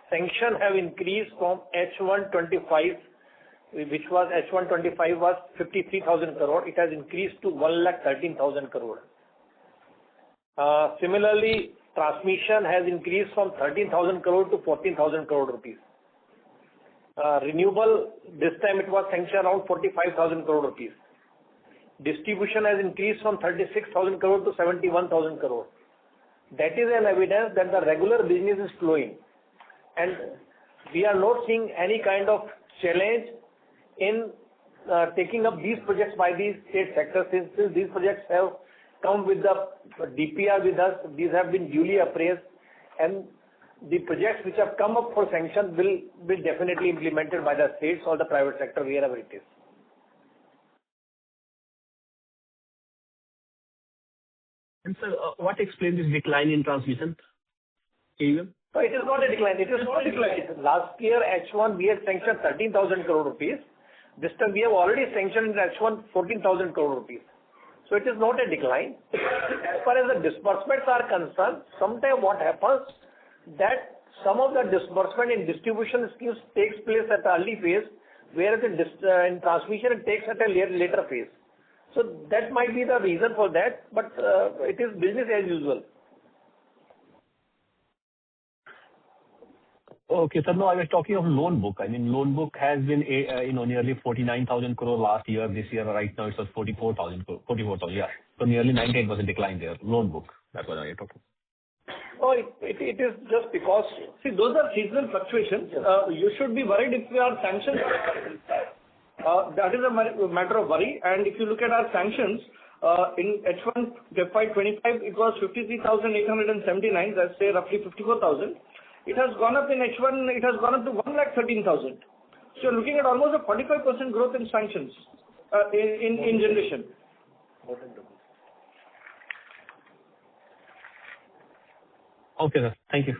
sanction have increased from H1 25, which was H1 25 was 53,000 crore. It has increased to 1,13,000 crore. Similarly, transmission has increased from 13,000 crore to 14,000 crore rupees. Renewable, this time it was sanctioned around 45,000 crore rupees. Distribution has increased from 36,000 crore to 71,000 crore. That is an evidence that the regular business is flowing. And we are not seeing any kind of challenge in taking up these projects by these state sectors, since these projects have come with the DPR with us. These have been duly appraised, and the projects which have come up for sanction will be definitely implemented by the states or the private sector wherever it is. And sir, what explains this decline in transmission AUM? No, it is not a decline. It is not a decline. Last year, H1, we had sanctioned 13,000 crore rupees. This time, we have already sanctioned in H1 14,000 crore rupees. So it is not a decline. As far as the disbursements are concerned, sometimes what happens that some of the disbursement in distribution schemes takes place at the early phase, whereas in transmission it takes at a later phase. So that might be the reason for that, but it is business as usual. Okay, sir. No, I was talking of loan book. I mean, loan book has been, nearly 49,000 crore last year. This year, right now, it was 44,000 crore. 44,000, yeah. So nearly 98% decline there. Loan book. That's what I was talking. Oh, it is just because, see, those are seasonal fluctuations. You should be worried if we are sanctioned. That is a matter of worry. And if you look at our sanctions, in H1 FY25, it was 53,879, that's say roughly 54,000. It has gone up in H1, it has gone up to 1,13,000. So you're looking at almost a 45% growth in sanctions in generation. Okay, sir. Thank you.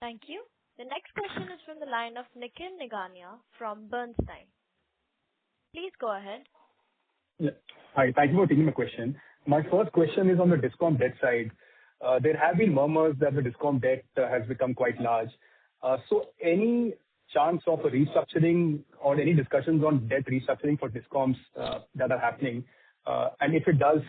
Thank you. The next question is from the line of Nikhil Nigania from Bernstein. Please go ahead. Yeah. Hi, thank you for taking my question. My first question is on the DISCOM debt side. There have been murmurs that the DISCOM debt has become quite large. So any chance of a restructuring or any discussions on debt restructuring for DISCOMs that are happening? And if it does,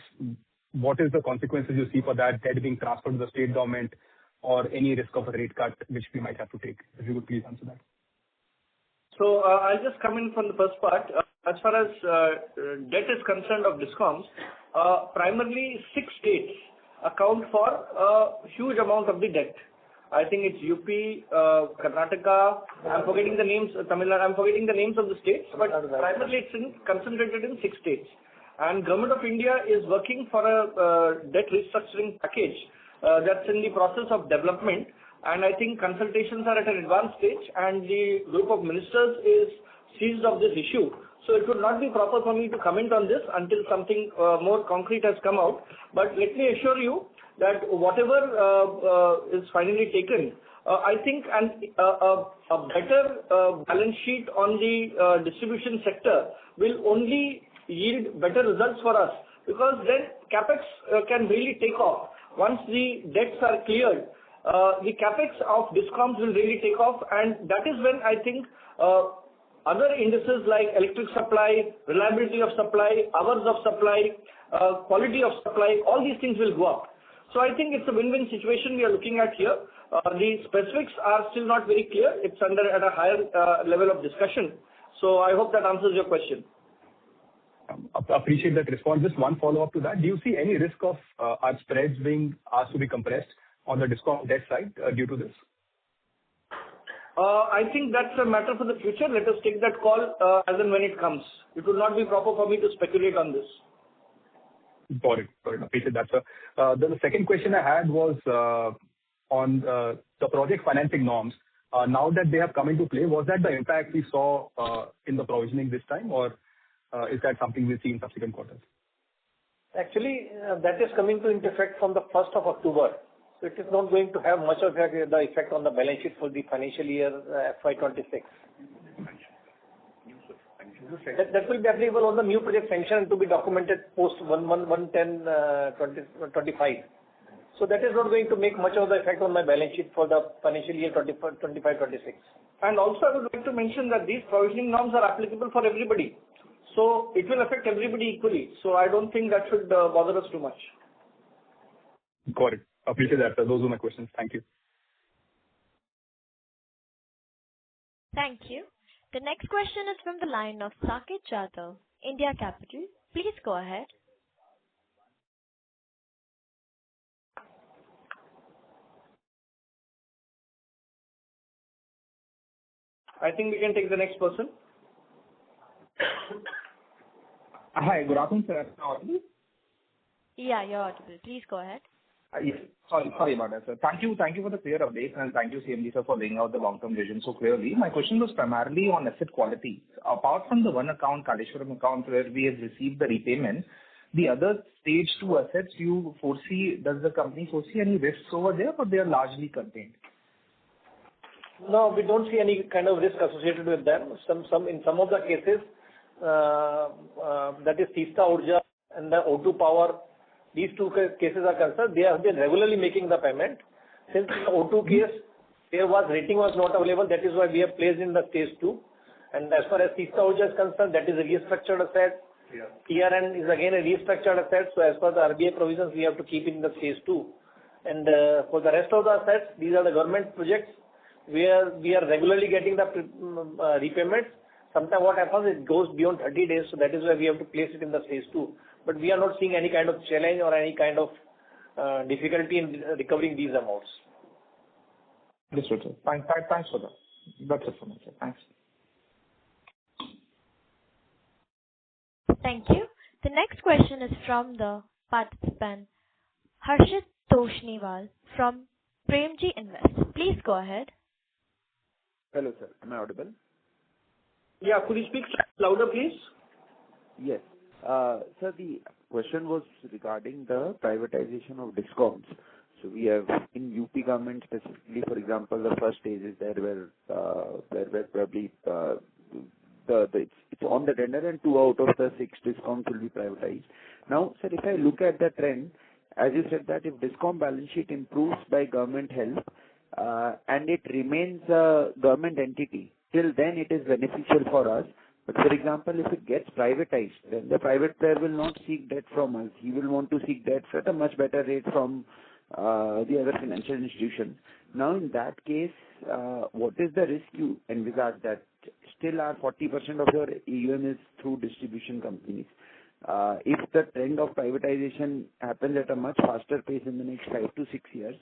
what is the consequences you see for that debt being transferred to the state government or any risk of a rate cut which we might have to take? If you could please answer that. So I'll just come in from the first part. As far as debt is concerned of DISCOMs, primarily 6 states account for a huge amount of the debt. I think it's UP, Karnataka, I'm forgetting the names, Tamil Nadu, I'm forgetting the names of the states, but primarily it's concentrated in 6 states. And Government of India is working for a debt restructuring package that's in the process of development. And I think consultations are at an advanced stage and the group of ministers is seized of this issue. So it would not be proper for me to comment on this until something more concrete has come out. But let me assure you that whatever is finally taken, I think a better balance sheet on the distribution sector will only yield better results for us, because then capex can really take off. Once the debts are cleared, the capex of DISCOMs will really take off, and that is when I think other indices like electric supply, reliability of supply, hours of supply, quality of supply, all these things will go up. So I think it's a win-win situation we are looking at here. The specifics are still not very clear. It's at a higher level of discussion. So I hope that answers your question. Appreciate that response. Just one follow-up to that. Do you see any risk of our spreads being asked to be compressed on the DISCOM debt side due to this? I think that's a matter for the future. Let us take that call as and when it comes. It would not be proper for me to speculate on this. Got it. Appreciate that, sir. The second question I had was on the project financing norms. Now that they have come into play, was that the impact we saw in the provisioning this time, or is that something we'll see in subsequent quarters? Actually, that is coming into effect from the 1st of October. So it is not going to have much of the effect on the balance sheet for the financial year FY26. That will be applicable on the new project sanction to be documented post 1/10/2025. So that is not going to make much of the effect on my balance sheet for the financial year 25-26. And also I would like to mention that these provisioning norms are applicable for everybody. So it will affect everybody equally. So I don't think that should bother us too much. Got it. Appreciate that, sir. Those were my questions. Thank you. Thank you. The next question is from the line of Saket Jadhav, India Capital. Please go ahead. I think we can take the next person. Hi, good afternoon, sir. Am I audible? Yeah, you're audible. Please go ahead. Yes. Sorry about that, sir. Thank you for the clear update, and thank you, CMD, sir, for laying out the long-term vision so clearly. My question was primarily on asset quality. Apart from the one account, Kaleshwaram account, where we have received the repayment, the other stage 2 assets does the company foresee any risks over there, or they are largely contained? No, we don't see any kind of risk associated with them. In some of the cases, that is Teesta Urja and the O2 Power, these two cases are concerned, they have been regularly making the payment. Since in the O2 case, rating was not available, that is why we have placed in the stage 2. And as far as Teesta Urja is concerned, that is a restructured asset. Yeah. TRN is again a restructured asset, so as per the RBI provisions, we have to keep it in the stage 2. And for the rest of the assets, these are the government projects where we are regularly getting the repayments. Sometimes what happens, it goes beyond 30 days, so that is why we have to place it in the stage 2. But we are not seeing any kind of challenge or any kind of difficulty in recovering these amounts. Understood, sir. Thanks for that. That's it from my side. Thanks. Thank you. The next question is from the participant Harshit Toshniwal from Premji Invest. Please go ahead. Hello, sir. Am I audible? Yeah, could you speak louder, please? Yes. Sir, the question was regarding the privatization of DISCOMs. So we have in UP government specifically, for example, the first stage is there where probably it's on the tender and 2 out of the 6 DISCOMs will be privatized. Now, sir, if I look at the trend, as you said that if DISCOM balance sheet improves by government help and it remains a government entity, till then it is beneficial for us. But for example, if it gets privatized, then the private player will not seek debt from us. He will want to seek debt at a much better rate from the other financial institution. Now, in that case, what is the risk you envisage that still our 40% of your AUM is through distribution companies? If the trend of privatization happens at a much faster pace in the next 5 to 6 years,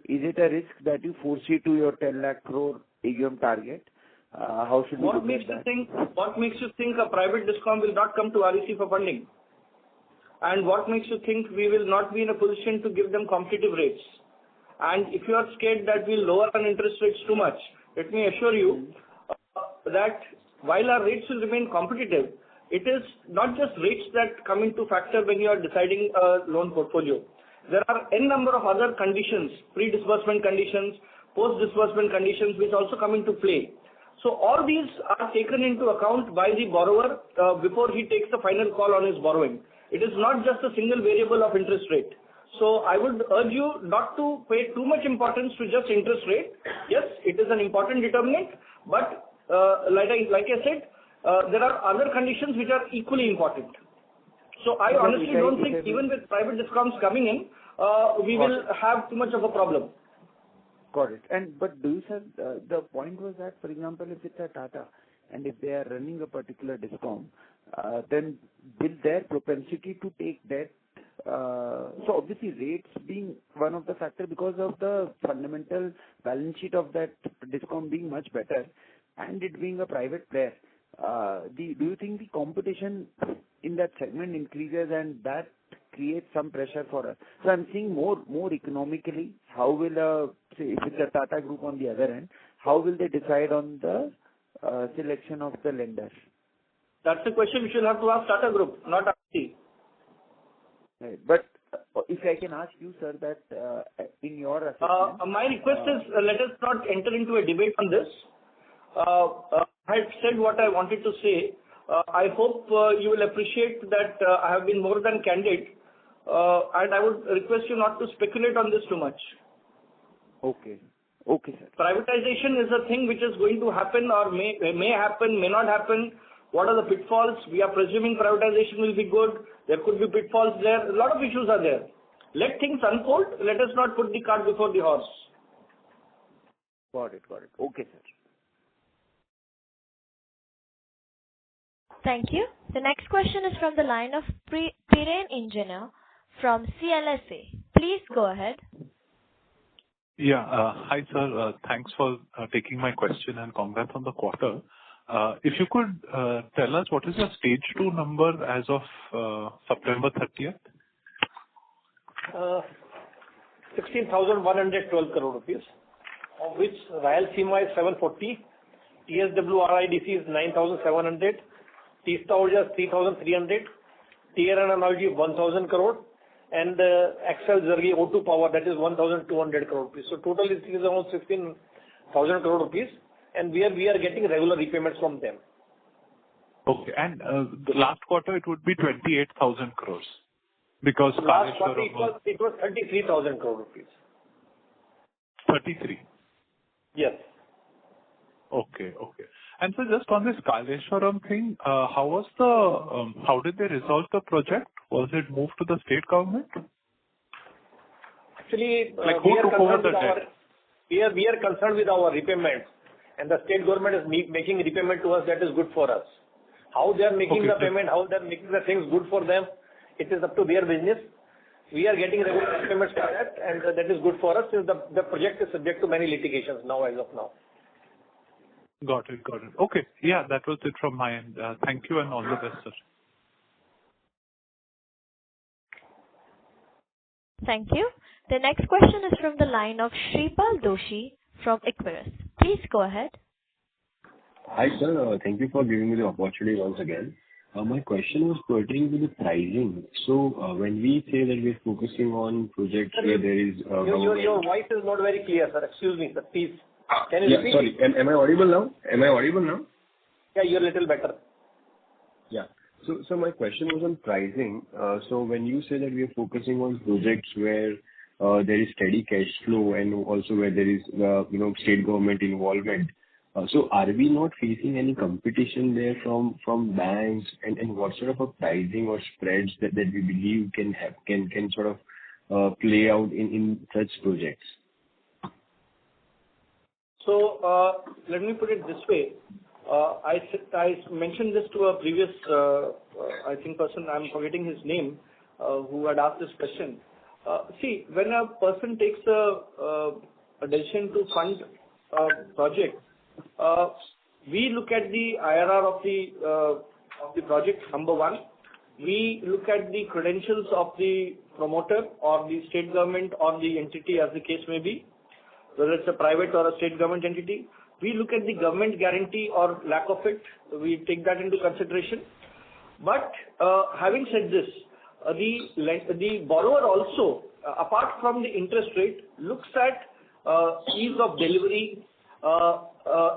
is it a risk that you foresee to your 10 lakh crore AUM target? How should we look at that? What makes you think a private DISCOM will not come to REC for funding? And what makes you think we will not be in a position to give them competitive rates? And if you are scared that we'll lower our interest rates too much, let me assure you that while our rates will remain competitive, it is not just rates that come into factor when you are deciding a loan portfolio. There are n number of other conditions, pre-disbursement conditions, post-disbursement conditions, which also come into play. So all these are taken into account by the borrower before he takes the final call on his borrowing. It is not just a single variable of interest rate. So I would urge you not to pay too much importance to just interest rate. Yes, it is an important determinant, but like I said, there are other conditions which are equally important. So I honestly don't think even with private DISCOMs coming in, we will have too much of a problem. Got it. But do you, sir, the point was that, for example, if it's a Tata and if they are running a particular DISCOM, then will their propensity to take debt, so obviously rates being one of the factors because of the fundamental balance sheet of that DISCOM being much better and it being a private player, do you think the competition in that segment increases and that creates some pressure for us? So I'm seeing more economically, how will say if it's a Tata Group on the other end, how will they decide on the selection of the lenders? That's a question which you'll have to ask Tata Group, not REC. Right. But if I can ask you, sir, that in your assessment... my request is let us not enter into a debate on this. I have said what I wanted to say. I hope you will appreciate that I have been more than candid, and I would request you not to speculate on this too much. Okay. Okay, sir. Privatization is a thing which is going to happen or may happen, may not happen. What are the pitfalls? We are presuming privatization will be good. There could be pitfalls there. A lot of issues are there. Let things unfold. Let us not put the cart before the horse. Got it. Okay, sir. Thank you. The next question is from the line of Piran Engineer from CLSA. Please go ahead. Yeah. Hi, sir. Thanks for taking my question and congrats on the quarter. If you could tell us what is your stage 2 number as of September 30th? 16,112 crore rupees, of which Rayalaseema is 740, TSW RIDC is 9,700, Teesta Urja is 3,300, TRN Energy 1,000 crore, and Excel Zargi O2 Power, that is 1,200 crore rupees. So total is around 16,000 crore rupees, and we are getting regular repayments from them. Okay, and the last quarter it would be 28,000 crores because Last quarter it was 33,000 crore rupees. 33. Yes. Okay. And so just on this Kaleshwaram thing, how did they resolve the project? Was it moved to the state government? Actually, like who took over the debt? We are concerned with our repayments, and the state government is making repayment to us. That is good for us. How they are making the payment, how they are making the things good for them, it is up to their business. We are getting regular payments for that, and that is good for us since the project is subject to many litigations now as of now. Got it. Okay. Yeah, that was it from my end. Thank you and all the best, sir. Thank you. The next question is from the line of Shripal Doshi from Equirus. Please go ahead. Hi, sir. Thank you for giving me the opportunity once again. My question was pertaining to the pricing. So, when we say that we're focusing on projects where there is... Your voice is not very clear, sir. Excuse me, sir. Please. Can you repeat? Sorry. Am I audible now? Yeah, you're a little better. Yeah. So my question was on pricing. So when you say that we are focusing on projects where there is steady cash flow and also where there is state government involvement, so are we not facing any competition there from banks, and what sort of a pricing or spreads that we believe can sort of play out in such projects? So let me put it this way. I mentioned this to a previous, I think person, I'm forgetting his name, who had asked this question. See, when a person takes a decision to fund a project, we look at the IRR of the project, number one. We look at the credentials of the promoter or the state government or the entity, as the case may be, whether it's a private or a state government entity. We look at the government guarantee or lack of it. We take that into consideration. But having said this, the borrower also, apart from the interest rate, looks at ease of delivery,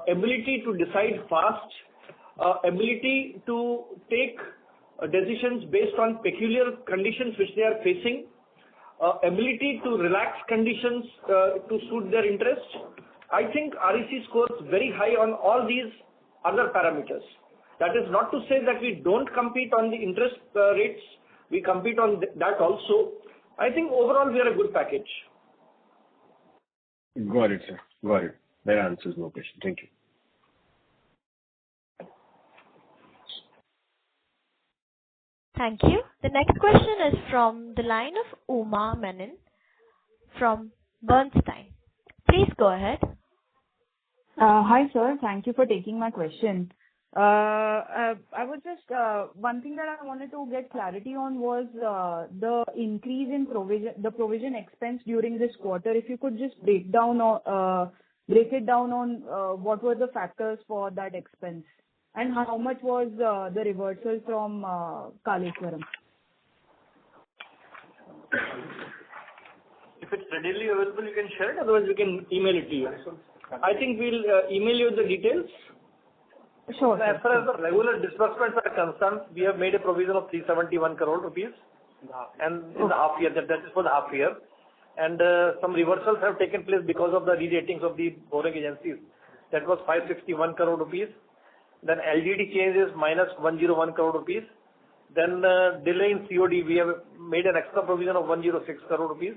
ability to decide fast, ability to take decisions based on peculiar conditions which they are facing, ability to relax conditions to suit their interests. I think REC scores very high on all these other parameters. That is not to say that we don't compete on the interest rates. We compete on that also. I think overall we are a good package. Got it, sir. Got it. That answers my question. Thank you. Thank you. The next question is from the line of Uma Menon from Bernstein. Please go ahead. Hi, sir. Thank you for taking my question. I was just one thing that I wanted to get clarity on was the increase in provision expense during this quarter. If you could just break it down on what were the factors for that expense and how much was the reversal from Kaleshwaram. If it's readily available, you can share it. Otherwise, we can email it to you. I think we'll email you the details. Sure. As far as the regular disbursements are concerned, we have made a provision of 371 crore rupees, and in the half year, that is for the half year. And some reversals have taken place because of the re-ratings of the borrowing agencies. That was 561 crore rupees. Then LGD change is minus 101 crore rupees. Then delay in COD, we have made an extra provision of 106 crore rupees.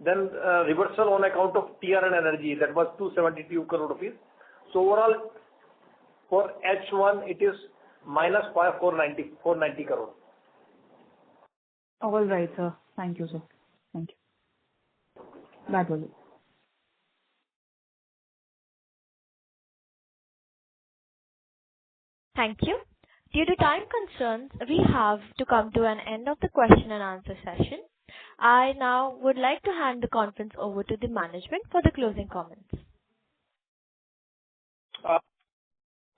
Then reversal on account of TRN Energy, that was 272 crore rupees. So overall, for H1, it is minus 490 crore. All right, sir. Thank you, sir. Thank you. That was it. Thank you. Due to time concerns, we have to come to an end of the question and answer session. I now would like to hand the conference over to the management for the closing comments.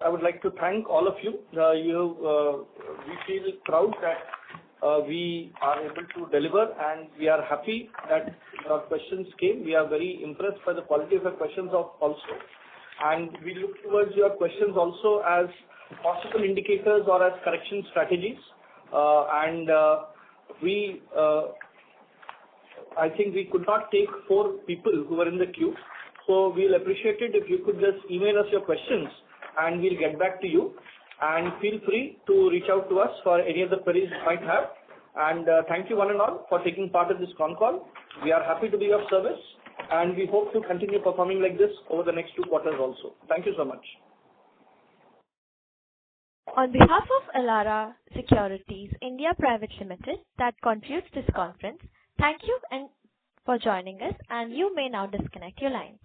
I would like to thank all of you. We feel proud that we are able to deliver, and we are happy that your questions came. We are very impressed by the quality of the questions also. And we look towards your questions also as possible indicators or as correction strategies. I think we could not take 4 people who were in the queue. So we'll appreciate it if you could just email us your questions and we'll get back to you. And feel free to reach out to us for any of the queries you might have. And thank you one and all for taking part in this con call. We are happy to be of service, and we hope to continue performing like this over the next 2 quarters also. Thank you so much. On behalf of Elara Securities India Private Limited, that concludes this conference. Thank you for joining us, and you may now disconnect your lines.